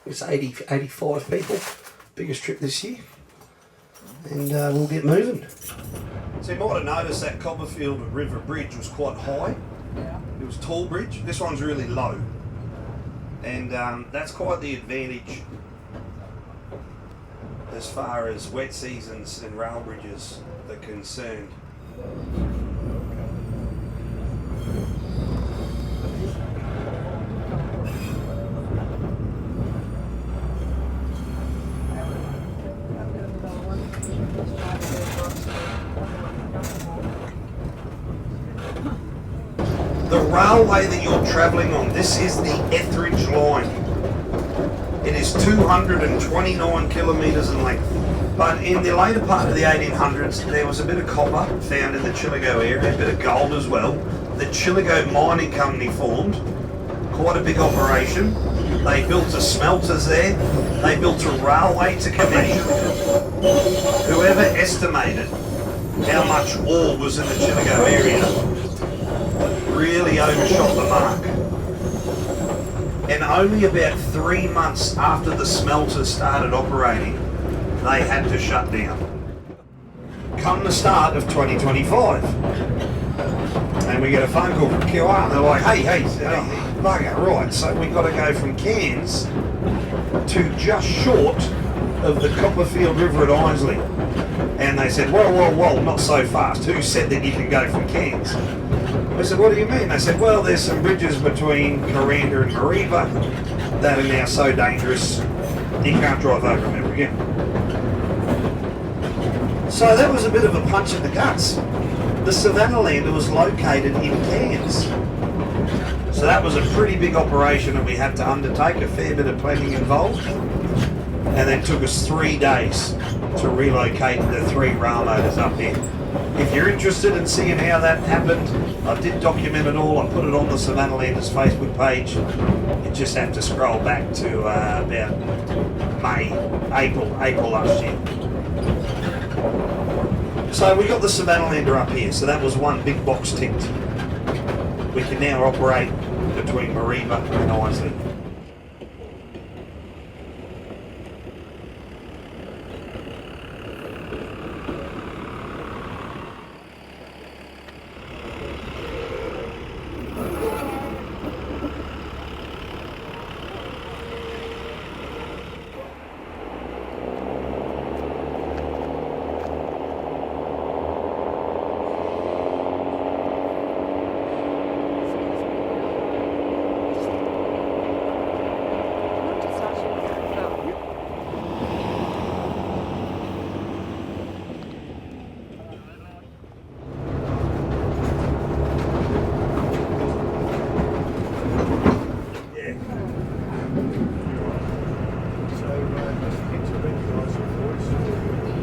It's 85 people, biggest trip this year, and we'll get moving. So you might have noticed that Copperfield River Bridge was quite high. Yeah. It was tall bridge. This one's really low, and that's quite the advantage as far as wet seasons and rail bridges are concerned. The railway that you're travelling on, this is the Etheridge line. It is 229 kilometres in length. But in the later part of the 1800s, there was a bit of copper found in the Chillago area, a bit of gold as well. The Chillago Mining Company formed, quite a big operation. They built a smelters there, they built a railway to connect. Whoever estimated how much ore was in the Chillago area really overshot the mark. And only about 3 months after the smelters started operating, they had to shut down. Come the start of 2025, and we get a phone call from QR, and they're like, hey, bugger, right, so we got to go from Cairns to just short of the Copperfield River at Einasleigh. And they said, whoa, not so fast. Who said that you can go from Cairns? I said, what do you mean? They said, well, there's some bridges between Croydon and Mareeba that are now so dangerous you can't drive over them ever again. So that was a bit of a punch in the guts. The Savannahlander was located in Cairns. So that was a pretty big operation that we had to undertake, a fair bit of planning involved. And it took us 3 days to relocate the 3 Railmotors up here. If you're interested in seeing how that happened, I did document it all. I put it on the Savannahlander Facebook page. You just have to scroll back to about April last year. So we got the Savannahlander up here. So that was one big box ticked. We can now operate between Mareeba and Einasleigh.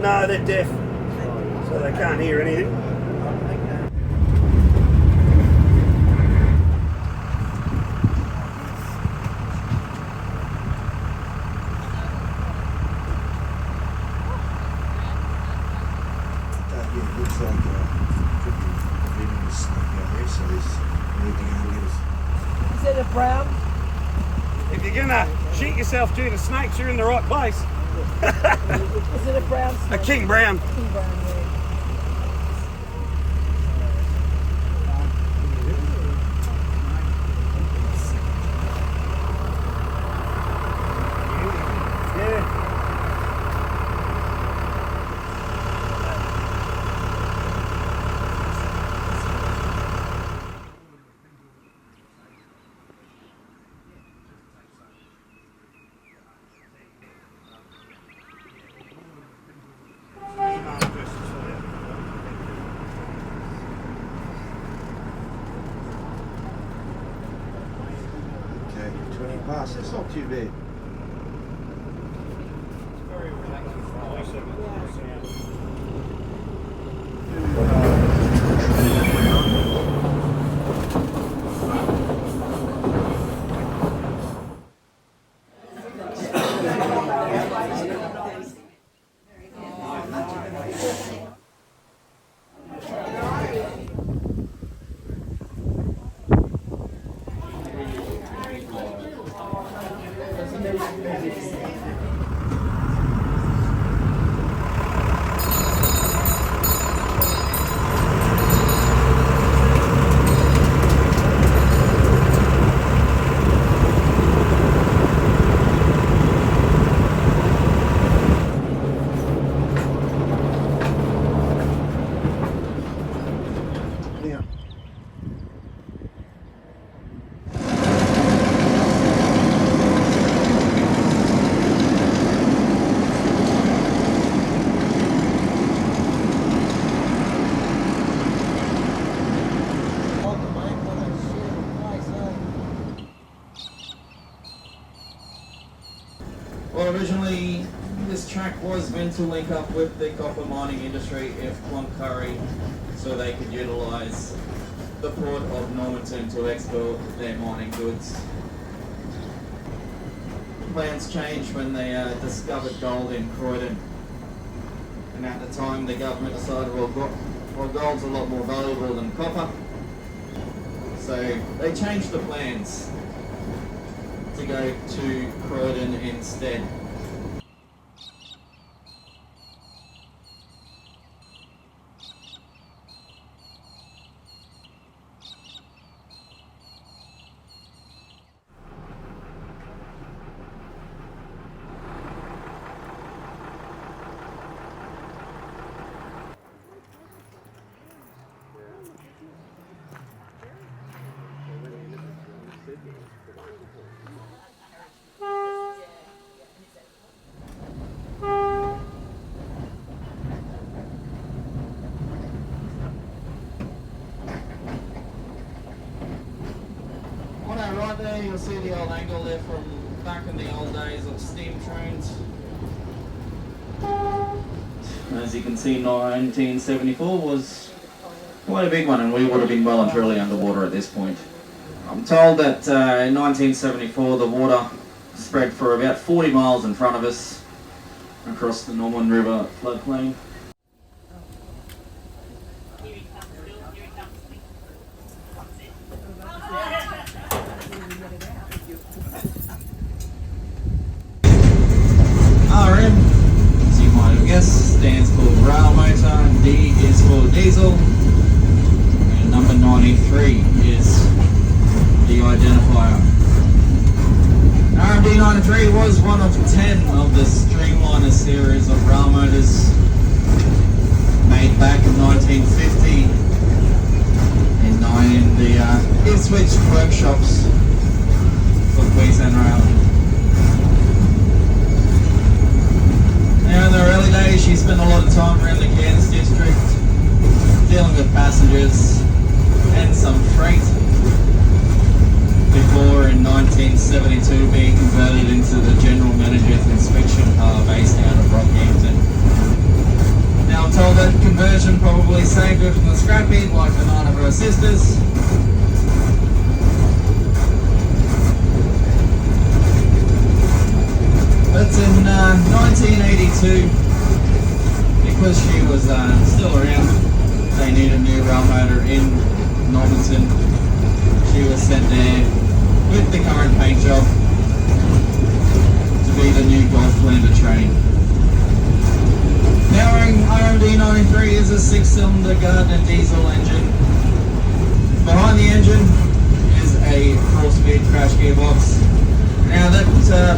No, they're deaf, so they can't hear anything. Yeah, looks like could be leaving the snake out there, so he's need to go and get us. Is it a brown? If you're gonna shoot yourself due to snakes, you're in the right place. Is it a brown snake? A king brown. King brown, yeah. Pass. It's not too bad. Well, originally this track was meant to link up with the copper mining industry if Cloncurry, so they could utilise the port of Normanton to export their mining goods. Plans changed when they discovered gold in Croydon, and at the time the government decided, well, gold's a lot more valuable than copper, so they changed the plans to go to Croydon instead. Right there, you'll see the old angle there from back in the old days of steam trains. As you can see, 1974 was quite a big one, and we would have been well and truly underwater at this point. I'm told that in 1974 the water spread for about 40 miles in front of us across the Norman River floodplain. RM, as you might have guessed, stands for Railmotor, D is for diesel, and number 93 is the identifier. RMD 93 was one of 10 of the Streamliner series of Railmotors made back in 1950 in the Ipswich workshops for Queensland Rail. Now, in the early days, she spent a lot of time around the Cairns district, dealing with passengers and some freight, before in 1972 being converted into the General Manager's inspection car based out of Rockhampton. Now, I'm told that conversion probably saved her from the scrap heap like the nine of her sisters. But in 1982, because she was still around, they needed a new rail motor in Normanton. She was sent there with the current paint job to be the new Gulflander train. Now, RMD 93 is a 6-cylinder Gardner diesel engine. Behind the engine is a 4-speed crash gearbox. Now that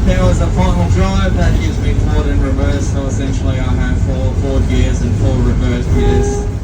powers the final drive, that gives me forward and reverse, so essentially I have 4 forward gears and 4 reverse gears.